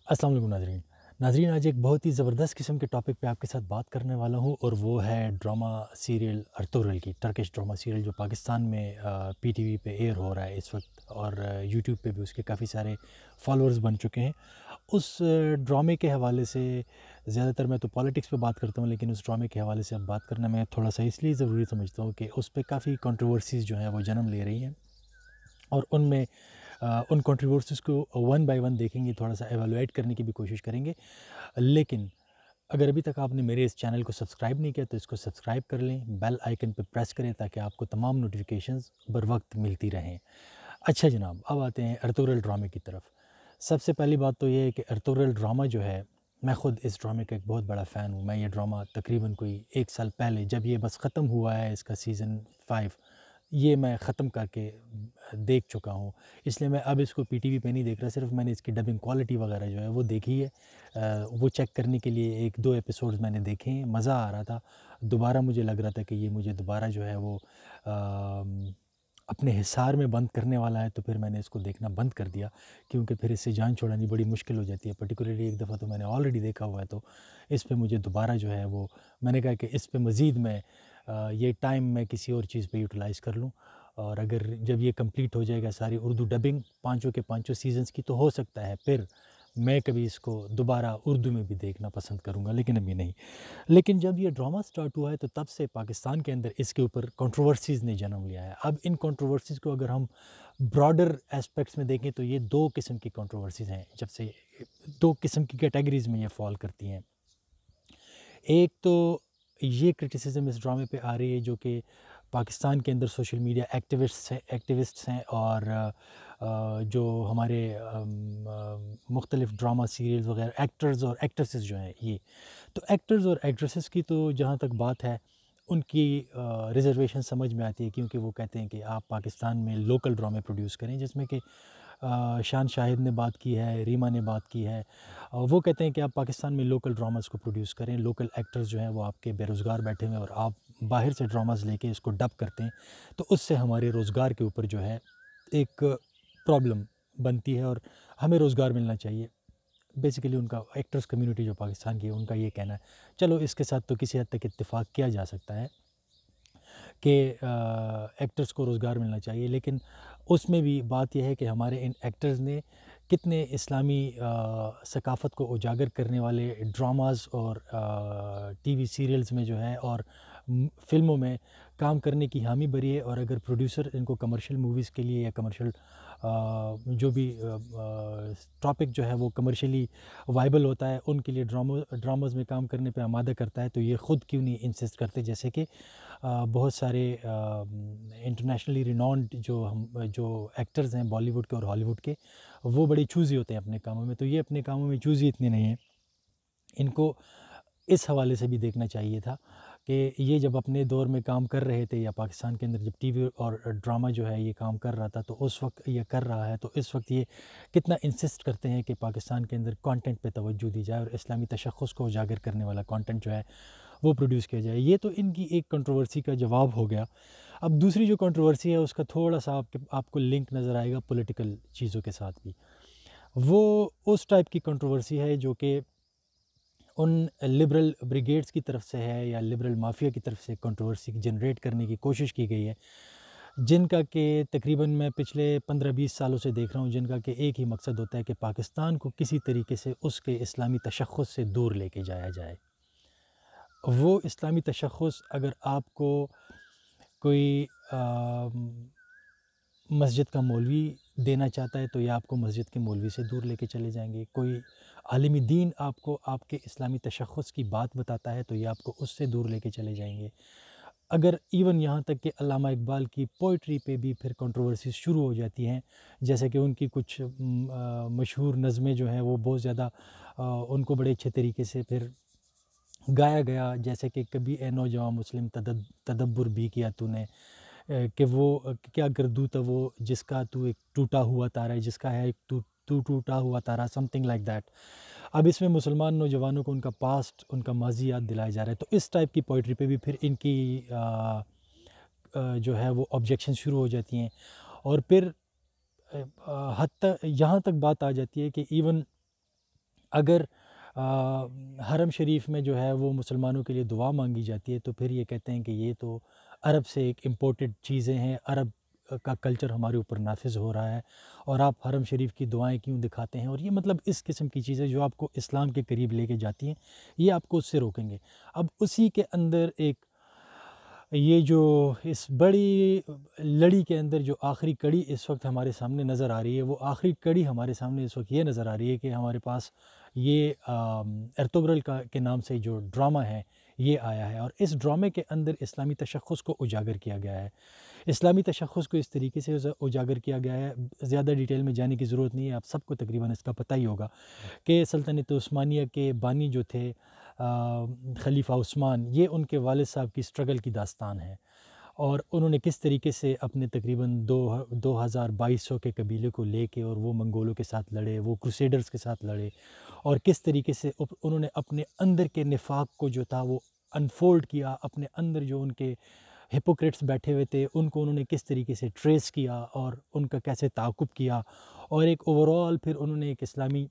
السلام علیکم ناظرین، آج ایک بہت ہی زبردست قسم کے ٹاپک پہ آپ کے ساتھ بات کرنے والا ہوں، اور وہ ہے ڈرامہ سیریل ارطغرل کی، ٹرکش ڈرامہ سیریل جو پاکستان میں پی ٹی وی پہ ایئر ہو رہا ہے اس وقت، اور یوٹیوب پہ بھی اس کے کافی سارے فالورز بن چکے ہیں۔ اس ڈرامے کے حوالے سے زیادہ تر میں تو پالیٹکس پہ بات کرتا ہوں، لیکن اس ڈرامے کے حوالے سے اب بات کرنا میں تھوڑا سا اس لیے ضروری سمجھتا ہوں کہ اس پہ کافی کنٹروورسیز جو ہیں وہ جنم لے رہی ہیں، اور ان میں ان کنٹروورسیز کو ون بائی ون دیکھیں گے، تھوڑا سا ایویلویٹ کرنے کی بھی کوشش کریں گے۔ لیکن اگر ابھی تک آپ نے میرے اس چینل کو سبسکرائب نہیں کیا تو اس کو سبسکرائب کر لیں، بیل آئیکن پہ پریس کریں تاکہ آپ کو تمام نوٹیفیکیشنز بر وقت ملتی رہیں۔ اچھا جناب، اب آتے ہیں ارطغرل ڈرامے کی طرف۔ سب سے پہلی بات تو یہ ہے کہ ارطغرل ڈرامہ جو ہے، میں خود اس ڈرامے کا ایک بہت بڑا فین ہوں۔ میں یہ ڈرامہ تقریباً کوئی 1 سال پہلے، جب یہ بس ختم ہوا ہے اس کا سیزن 5، یہ میں ختم کر کے دیکھ چکا ہوں۔ اس لیے میں اب اس کو پی ٹی وی پہ نہیں دیکھ رہا، صرف میں نے اس کی ڈبنگ کوالٹی وغیرہ جو ہے وہ دیکھی ہے۔ وہ چیک کرنے کے لیے 1-2 ایپیسوڈز میں نے دیکھے ہیں، مزہ آ رہا تھا۔ دوبارہ مجھے لگ رہا تھا کہ یہ مجھے دوبارہ جو ہے وہ اپنے حصار میں بند کرنے والا ہے، تو پھر میں نے اس کو دیکھنا بند کر دیا، کیونکہ پھر اس سے جان چھڑانی بڑی مشکل ہو جاتی ہے۔ پرٹیکولرلی ایک دفعہ تو میں نے آلریڈی دیکھا ہوا ہے، تو اس پہ مجھے دوبارہ جو ہے وہ، میں نے کہا کہ اس پہ مزید میں یہ ٹائم میں کسی اور چیز پہ یوٹیلائز کر لوں، اور اگر جب یہ کمپلیٹ ہو جائے گا ساری اردو ڈبنگ 5 سیزنز کی، تو ہو سکتا ہے پھر میں کبھی اس کو دوبارہ اردو میں بھی دیکھنا پسند کروں گا، لیکن ابھی نہیں۔ لیکن جب یہ ڈرامہ سٹارٹ ہوا ہے تو تب سے پاکستان کے اندر اس کے اوپر کنٹروورسیز نے جنم لیا ہے۔ اب ان کنٹروورسیز کو اگر ہم براڈر اسپیکٹس میں دیکھیں تو یہ 2 قسم کی کنٹروورسیز ہیں، جب سے 2 قسم کی کیٹیگریز میں یہ فال کرتی ہیں۔ ایک تو یہ کرٹیسزم اس ڈرامے پہ آ رہی ہے جو کہ پاکستان کے اندر سوشل میڈیا ایکٹیوسٹس ہیں، اور جو ہمارے مختلف ڈرامہ سیریلز وغیرہ ایکٹرز اور ایکٹریسز جو ہیں، یہ تو ایکٹرز اور ایکٹریسز کی تو جہاں تک بات ہے، ان کی ریزرویشن سمجھ میں آتی ہے، کیونکہ وہ کہتے ہیں کہ آپ پاکستان میں لوکل ڈرامے پروڈیوس کریں، جس میں کہ شان شاہد نے بات کی ہے، ریما نے بات کی ہے۔ وہ کہتے ہیں کہ آپ پاکستان میں لوکل ڈراماز کو پروڈیوس کریں، لوکل ایکٹرز جو ہیں وہ آپ کے بے روزگار بیٹھے ہوئے ہیں، اور آپ باہر سے ڈراماز لے کے اس کو ڈب کرتے ہیں، تو اس سے ہمارے روزگار کے اوپر جو ہے ایک پرابلم بنتی ہے، اور ہمیں روزگار ملنا چاہیے۔ بیسیکلی ان کا ایکٹرز کمیونٹی جو پاکستان کی ہے، ان کا یہ کہنا ہے۔ چلو اس کے ساتھ تو کسی حد تک اتفاق کیا جا سکتا ہے کہ ایکٹرز کو روزگار ملنا چاہیے، لیکن اس میں بھی بات یہ ہے کہ ہمارے ان ایکٹرز نے کتنے اسلامی ثقافت کو اجاگر کرنے والے ڈراماز اور ٹی وی سیریلز میں جو ہے اور فلموں میں کام کرنے کی حامی بھری ہے، اور اگر پروڈیوسر ان کو کمرشل موویز کے لیے یا کمرشل جو بھی ٹاپک جو ہے وہ کمرشلی وائبل ہوتا ہے ان کے لیے ڈراماز میں کام کرنے پہ آمادہ کرتا ہے، تو یہ خود کیوں نہیں انسسٹ کرتے؟ جیسے کہ بہت سارے انٹرنیشنلی ریناؤنڈ جو ایکٹرز ہیں بالی ووڈ کے اور ہالی ووڈ کے، وہ بڑے چوزی ہوتے ہیں اپنے کاموں میں، تو یہ اپنے کاموں میں چوزی اتنے نہیں ہیں۔ ان کو اس حوالے سے بھی دیکھنا چاہیے تھا کہ یہ جب اپنے دور میں کام کر رہے تھے، یا پاکستان کے اندر جب ٹی وی اور ڈرامہ جو ہے یہ کام کر رہا تھا، تو اس وقت یہ کر رہا ہے، تو اس وقت یہ کتنا انسسٹ کرتے ہیں کہ پاکستان کے اندر کانٹینٹ پہ توجہ دی جائے، اور اسلامی تشخص کو اجاگر کرنے والا کانٹینٹ جو ہے وہ پروڈیوس کیا جائے۔ یہ تو ان کی ایک کنٹروورسی کا جواب ہو گیا۔ اب دوسری جو کنٹروورسی ہے اس کا تھوڑا سا آپ کو لنک نظر آئے گا پولیٹیکل چیزوں کے ساتھ بھی۔ وہ اس ٹائپ کی کنٹروورسی ہے جو کہ ان لبرل بریگیڈز کی طرف سے ہے، یا لبرل مافیا کی طرف سے کنٹروورسی جنریٹ کرنے کی کوشش کی گئی ہے، جن کا کہ تقریباً میں پچھلے 15-20 سالوں سے دیکھ رہا ہوں، جن کا کہ ایک ہی مقصد ہوتا ہے کہ پاکستان کو کسی طریقے سے اس کے اسلامی تشخص سے دور لے کے جایا جائے۔ وہ اسلامی تشخص اگر آپ کو کوئی مسجد کا مولوی دینا چاہتا ہے تو یہ آپ کو مسجد کے مولوی سے دور لے کے چلے جائیں گے۔ کوئی عالم دین آپ کو آپ کے اسلامی تشخص کی بات بتاتا ہے تو یہ آپ کو اس سے دور لے کے چلے جائیں گے۔ اگر ایون یہاں تک کہ علامہ اقبال کی پوئٹری پہ بھی پھر کنٹروورسیز شروع ہو جاتی ہیں، جیسے کہ ان کی کچھ مشہور نظمیں جو ہیں وہ بہت زیادہ ان کو بڑے اچھے طریقے سے پھر گایا گیا، جیسے کہ کبھی اے نوجوان مسلم تدبر بھی کیا تو نے، کہ وہ کیا گردو تھا وہ جس کا تو ایک ٹوٹا ہوا تارا ہے، جس کا ہے ایک تو ٹوٹا ہوا تارا، سم تھنگ لائک دیٹ۔ اب اس میں مسلمان نوجوانوں کو ان کا پاسٹ، ان کا ماضی یاد دلایا جا رہا ہے، تو اس ٹائپ کی پوئٹری پہ بھی پھر ان کی جو ہے وہ آبجیکشن شروع ہو جاتی ہیں، اور پھر حتیٰ یہاں تک بات آ جاتی ہے کہ ایون اگر حرم شریف میں جو ہے وہ مسلمانوں کے لیے دعا مانگی جاتی ہے تو پھر یہ کہتے ہیں کہ یہ تو عرب سے ایک امپورٹڈ چیزیں ہیں، عرب کا کلچر ہمارے اوپر نافذ ہو رہا ہے، اور آپ حرم شریف کی دعائیں کیوں دکھاتے ہیں؟ اور یہ مطلب اس قسم کی چیزیں جو آپ کو اسلام کے قریب لے کے جاتی ہیں، یہ آپ کو اس سے روکیں گے۔ اب اسی کے اندر ایک یہ جو اس بڑی لڑی کے اندر جو آخری کڑی اس وقت ہمارے سامنے نظر آ رہی ہے، وہ آخری کڑی ہمارے سامنے اس وقت یہ نظر آ رہی ہے کہ ہمارے پاس یہ ارطغرل کے نام سے جو ڈرامہ ہے یہ آیا ہے، اور اس ڈرامے کے اندر اسلامی تشخص کو اجاگر کیا گیا ہے۔ اسلامی تشخص کو اس طریقے سے اجاگر کیا گیا ہے، زیادہ ڈیٹیل میں جانے کی ضرورت نہیں ہے، آپ سب کو تقریباً اس کا پتہ ہی ہوگا کہ سلطنت عثمانیہ کے بانی جو تھے خلیفہ عثمان، یہ ان کے والد صاحب کی سٹرگل کی داستان ہے، اور انہوں نے کس طریقے سے اپنے تقریباً 2200 کے قبیلے کو لے کے اور وہ منگولوں کے ساتھ لڑے، وہ کروسیڈرز کے ساتھ لڑے، اور کس طریقے سے انہوں نے اپنے اندر کے نفاق کو جو تھا وہ انفولڈ کیا، اپنے اندر جو ان کے ہپوکریٹس بیٹھے ہوئے تھے ان کو انہوں نے کس طریقے سے ٹریس کیا اور ان کا کیسے تعاقب کیا، اور ایک اوورآل پھر انہوں نے ایک اسلامی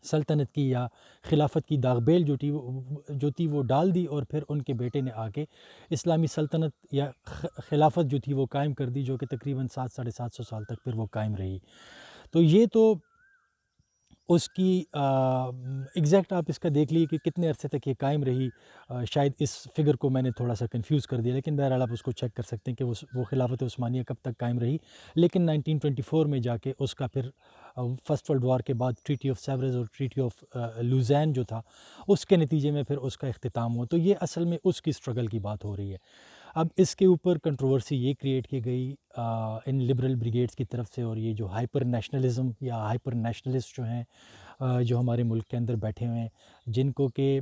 سلطنت کی یا خلافت کی داغ بیل جو تھی وہ ڈال دی، اور پھر ان کے بیٹے نے آ کے اسلامی سلطنت یا خلافت جو تھی وہ قائم کر دی، جو کہ تقریباً 700-750 سال تک پھر وہ قائم رہی۔ تو یہ تو اس کی ایگزیکٹ آپ اس کا دیکھ لیے کہ کتنے عرصے تک یہ قائم رہی، شاید اس فگر کو میں نے تھوڑا سا کنفیوز کر دیا، لیکن بہرحال آپ اس کو چیک کر سکتے ہیں کہ وہ خلافت عثمانیہ کب تک قائم رہی۔ لیکن 1924 میں جا کے اس کا پھر فرسٹ ورلڈ وار کے بعد ٹریٹی آف سیوریز اور ٹریٹی آف لوزین جو تھا، اس کے نتیجے میں پھر اس کا اختتام ہوا۔ تو یہ اصل میں اس کی سٹرگل کی بات ہو رہی ہے۔ اب اس کے اوپر کنٹروورسی یہ کریٹ کی گئی ان لبرل بریگیڈز کی طرف سے، اور یہ جو ہائپر نیشنلزم یا ہائپر نیشنلسٹ جو ہیں جو ہمارے ملک کے اندر بیٹھے ہوئے ہیں، جن کو کہ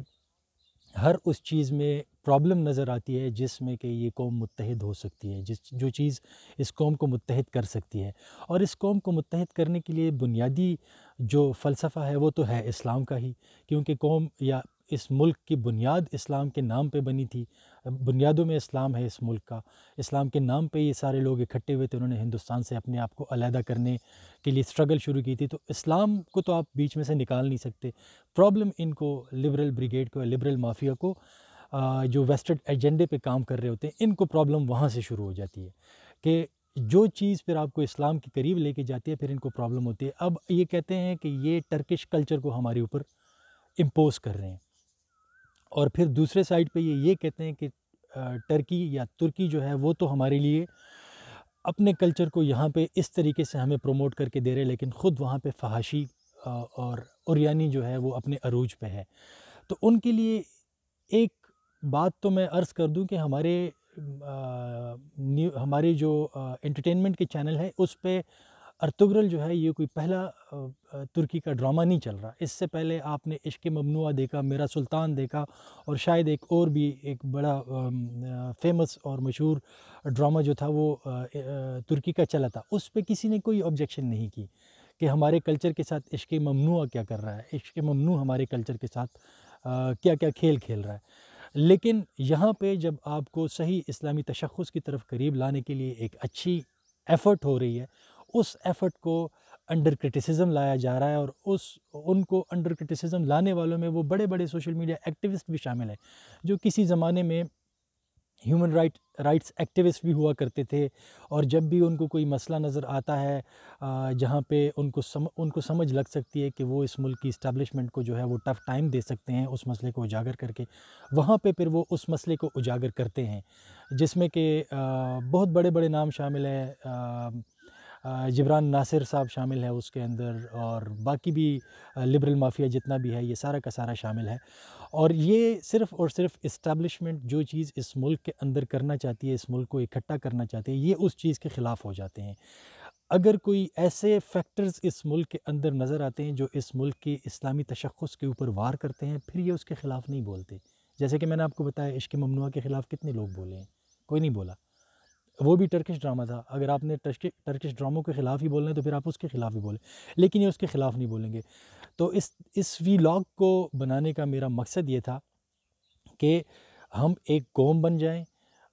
ہر اس چیز میں پرابلم نظر آتی ہے جس میں کہ یہ قوم متحد ہو سکتی ہے، جو چیز اس قوم کو متحد کر سکتی ہے، اور اس قوم کو متحد کرنے کے لیے بنیادی جو فلسفہ ہے وہ تو ہے اسلام کا ہی، کیونکہ قوم یا اس ملک کی بنیاد اسلام کے نام پہ بنی تھی، بنیادوں میں اسلام ہے اس ملک کا، اسلام کے نام پہ یہ سارے لوگ اکٹھے ہوئے تھے، انہوں نے ہندوستان سے اپنے آپ کو علیحدہ کرنے کے لیے سٹرگل شروع کی تھی۔ تو اسلام کو تو آپ بیچ میں سے نکال نہیں سکتے، پرابلم ان کو لبرل بریگیڈ کو، لبرل مافیا کو، جو ویسٹرڈ ایجنڈے پہ کام کر رہے ہوتے ہیں، ان کو پرابلم وہاں سے شروع ہو جاتی ہے کہ جو چیز پھر آپ کو اسلام کے قریب لے کے جاتی ہے پھر ان کو پرابلم ہوتی ہے۔ اب یہ کہتے ہیں کہ یہ ٹرکش کلچر کو ہمارے اوپر امپوز کر رہے ہیں، اور پھر دوسرے سائڈ پہ یہ کہتے ہیں کہ ٹرکی یا ترکی جو ہے وہ تو ہمارے لیے اپنے کلچر کو یہاں پہ اس طریقے سے ہمیں پروموٹ کر کے دے رہے، لیکن خود وہاں پہ فحاشی اور اوریانی جو ہے وہ اپنے عروج پہ ہے۔ تو ان کے لیے ایک بات تو میں عرض کر دوں کہ ہمارے جو انٹرٹینمنٹ کے چینل ہے اس پہ ارطغرل جو ہے یہ کوئی پہلا ترکی کا ڈرامہ نہیں چل رہا۔ اس سے پہلے آپ نے عشق ممنوعہ دیکھا، میرا سلطان دیکھا، اور شاید ایک اور بھی ایک بڑا فیمس اور مشہور ڈرامہ جو تھا وہ ترکی کا چلا تھا، اس پہ کسی نے کوئی آبجیکشن نہیں کی کہ ہمارے کلچر کے ساتھ عشق ممنوعہ کیا کر رہا ہے، عشق ممنوع ہمارے کلچر کے ساتھ کیا کیا کھیل کھیل رہا ہے۔ لیکن یہاں پہ جب آپ کو صحیح اسلامی تشخص کی طرف قریب لانے کے لیے ایک اچھی ایفرٹ ہو رہی ہے، اس ایفرٹ کو انڈر کرٹیسزم لایا جا رہا ہے، اور ان کو انڈر کرٹیسزم لانے والوں میں وہ بڑے بڑے سوشل میڈیا ایکٹیوسٹ بھی شامل ہیں، جو کسی زمانے میں ہیومن رائٹس ایکٹیوسٹ بھی ہوا کرتے تھے، اور جب بھی ان کو کوئی مسئلہ نظر آتا ہے جہاں پہ ان کو سمجھ لگ سکتی ہے کہ وہ اس ملک کی اسٹیبلشمنٹ کو جو ہے وہ ٹف ٹائم دے سکتے ہیں اس مسئلے کو اجاگر کر کے، وہاں پہ پھر وہ اس مسئلے کو اجاگر کرتے ہیں، جس میں کہ بہت بڑے بڑے نام شامل ہیں، جبران ناصر صاحب شامل ہے اس کے اندر، اور باقی بھی لبرل مافیا جتنا بھی ہے یہ سارا کا سارا شامل ہے، اور یہ صرف اور صرف اسٹیبلشمنٹ جو چیز اس ملک کے اندر کرنا چاہتی ہے، اس ملک کو اکٹھا کرنا چاہتی ہے، یہ اس چیز کے خلاف ہو جاتے ہیں۔ اگر کوئی ایسے فیکٹرز اس ملک کے اندر نظر آتے ہیں جو اس ملک کے اسلامی تشخص کے اوپر وار کرتے ہیں، پھر یہ اس کے خلاف نہیں بولتے۔ جیسے کہ میں نے آپ کو بتایا عشق ممنوعہ کے خلاف کتنے لوگ بولے ہیں، کوئی نہیں بولا، وہ بھی ٹرکش ڈرامہ تھا۔ اگر آپ نے ٹرکش ڈراموں کے خلاف ہی بولنا ہے تو پھر آپ اس کے خلاف ہی بولیں، لیکن یہ اس کے خلاف نہیں بولیں گے۔ تو اس ویلاگ کو بنانے کا میرا مقصد یہ تھا کہ ہم ایک قوم بن جائیں،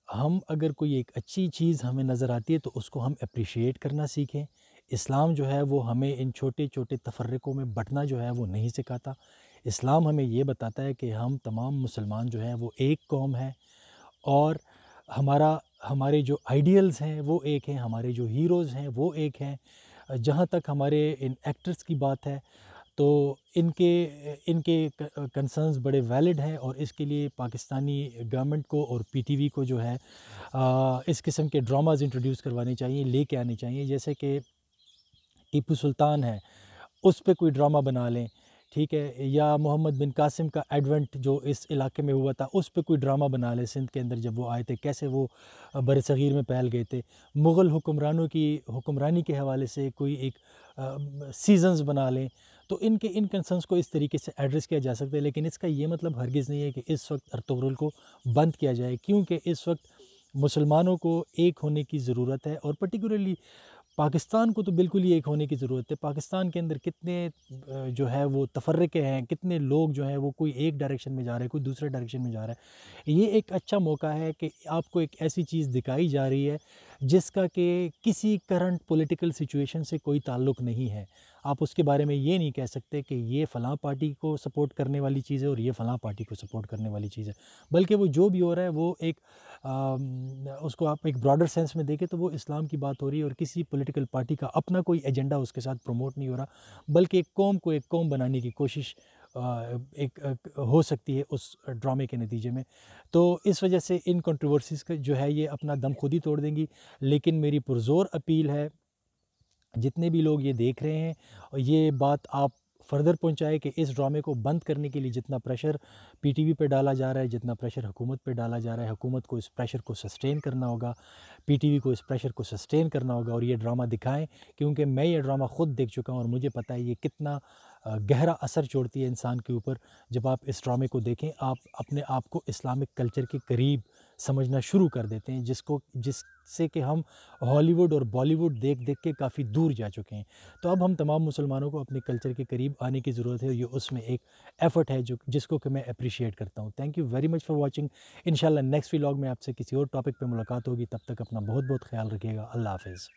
ہم اگر کوئی ایک اچھی چیز ہمیں نظر آتی ہے تو اس کو ہم اپریشیٹ کرنا سیکھیں، اسلام جو ہے وہ ہمیں ان چھوٹے چھوٹے تفرقوں میں بٹنا جو ہے وہ نہیں سکھاتا. اسلام ہمیں یہ بتاتا ہے کہ ہم تمام مسلمان جو ہیں وہ ایک قوم ہے، اور ہمارے جو آئیڈیلز ہیں وہ ایک ہیں، ہمارے جو ہیروز ہیں وہ ایک ہیں. جہاں تک ہمارے ان ایکٹرز کی بات ہے تو ان کے کنسرنز بڑے ویلڈ ہیں، اور اس کے لیے پاکستانی گورنمنٹ کو اور پی ٹی وی کو جو ہے اس قسم کے ڈراماز انٹروڈیوس کروانے چاہیے، لے کے آنے چاہیے. جیسے کہ ٹیپو سلطان ہے، اس پہ کوئی ڈرامہ بنا لیں، ٹھیک ہے، یا محمد بن قاسم کا ایڈونٹ جو اس علاقے میں ہوا تھا اس پہ کوئی ڈرامہ بنا لیں. سندھ کے اندر جب وہ آئے تھے کیسے وہ بر صغیر میں پھیل گئے تھے. مغل حکمرانوں کی حکمرانی کے حوالے سے کوئی ایک سیزنز بنا لیں. تو ان کنسرنس کو اس طریقے سے ایڈریس کیا جا سکتا ہے. لیکن اس کا یہ مطلب ہرگز نہیں ہے کہ اس وقت ارطغرل کو بند کیا جائے، کیونکہ اس وقت مسلمانوں کو ایک ہونے کی ضرورت ہے، اور پرٹیکولرلی پاکستان کو تو بالکل ہی ایک ہونے کی ضرورت ہے. پاکستان کے اندر کتنے جو ہے وہ تفرقے ہیں، کتنے لوگ جو ہیں وہ کوئی ایک ڈائریکشن میں جا رہے ہیں، کوئی دوسرے ڈائریکشن میں جا رہا ہے. یہ ایک اچھا موقع ہے کہ آپ کو ایک ایسی چیز دکھائی جا رہی ہے جس کا کہ کسی کرنٹ پولیٹیکل سچویشن سے کوئی تعلق نہیں ہے. آپ اس کے بارے میں یہ نہیں کہہ سکتے کہ یہ فلاں پارٹی کو سپورٹ کرنے والی چیز ہے اور یہ فلاں پارٹی کو سپورٹ کرنے والی چیز ہے، بلکہ وہ جو بھی ہو رہا ہے وہ ایک اس کو آپ ایک براڈر سینس میں دیکھیں تو وہ اسلام کی بات ہو رہی ہے، اور کسی پولیٹیکل پارٹی کا اپنا کوئی ایجنڈا اس کے ساتھ پروموٹ نہیں ہو رہا، بلکہ ایک قوم کو ایک قوم بنانے کی کوشش ایک ہو سکتی ہے اس ڈرامے کے نتیجے میں. تو اس وجہ سے ان کنٹروورسیز کا جو ہے یہ اپنا دم خود ہی توڑ دیں گی. لیکن میری پرزور اپیل ہے جتنے بھی لوگ یہ دیکھ رہے ہیں، یہ بات آپ فردر پہنچائے کہ اس ڈرامے کو بند کرنے کے لیے جتنا پریشر پی ٹی وی پہ ڈالا جا رہا ہے، جتنا پریشر حکومت پہ ڈالا جا رہا ہے، حکومت کو اس پریشر کو سسٹین کرنا ہوگا، پی ٹی وی کو اس پریشر کو سسٹین کرنا ہوگا، اور یہ ڈرامہ دکھائیں. کیونکہ میں یہ ڈرامہ خود دیکھ چکا ہوں اور مجھے پتہ ہے یہ کتنا گہرا اثر چھوڑتی ہے انسان کے اوپر. جب آپ اس ڈرامے کو دیکھیں آپ اپنے آپ کو اسلامک کلچر کے قریب سمجھنا شروع کر دیتے ہیں، جس سے کہ ہم ہالی ووڈ اور بالی ووڈ دیکھ کے کافی دور جا چکے ہیں. تو اب ہم تمام مسلمانوں کو اپنے کلچر کے قریب آنے کی ضرورت ہے. یہ اس میں ایک ایفرٹ ہے جس کو کہ میں اپریشیٹ کرتا ہوں. Thank you very much for watching. انشاءاللہ نیکسٹ ولاگ میں آپ سے کسی اور ٹاپک پہ ملاقات ہوگی. تب تک اپنا بہت بہت خیال رکھیے گا. اللہ حافظ.